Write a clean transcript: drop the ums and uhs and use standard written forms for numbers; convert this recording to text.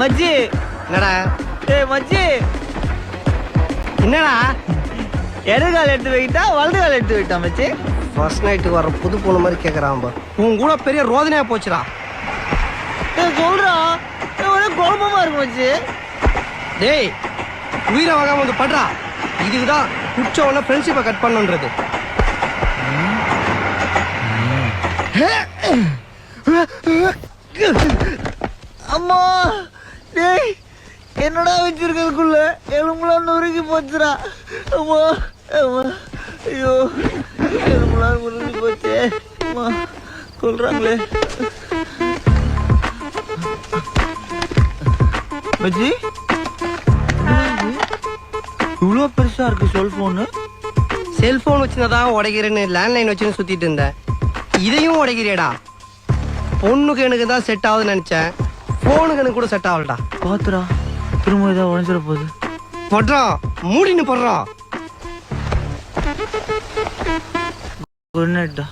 மச்சி என்னடா ஏய் மச்சி என்னடா இடது கால் எடுத்து வைக்கிட்டா வலது கால் எடுத்து வைக்கிட்டா மச்சி ஃபர்ஸ்ட் நைட்டுக்கு வர புது பொண்ணு மாதிரி கேட்குறான் உன் கூட பெரிய ரோதனையா போச்சுடா. ஏய் சொல்றா ஒரே குழப்பமா இருக்கு மச்சி. டேய் உயிரை வாங்காம வந்து படுறா. இதுக்குதான் குச்சவன ஃப்ரெண்ட்ஷிப்பை கட் பண்ணுன்றது. அம்மா டேய் என்னடா வச்சிருக்கிறதுக்குள்ள எலும்புலாம் நொறுக்கி போச்சுடா. அம்மா அம்மா ஐயோ எலும்புலாம் நொறுக்கி போச்சே. அம்மா சொல்றாங்களே மச்சி இவ்வளோ பெருசா இருக்கு செல்போனு. செல்போன் வச்சுதான் உடைக்கிறேன்னு லேண்ட்லைன் வச்சுன்னு சுத்திட்டு இருந்தேன். இதையும் உடைக்கிறியடா. பொண்ணுக்கு எனக்கு தான் செட் ஆகுதுன்னு நினைச்சேன். போனுக்கு எனக்கு கூட செட் ஆகலடா. பாத்துடா திரும்ப ஏதாவது உடஞ்சிட போகுது. படுறான் மூடின்னு படுறான். குட் நைட்டா.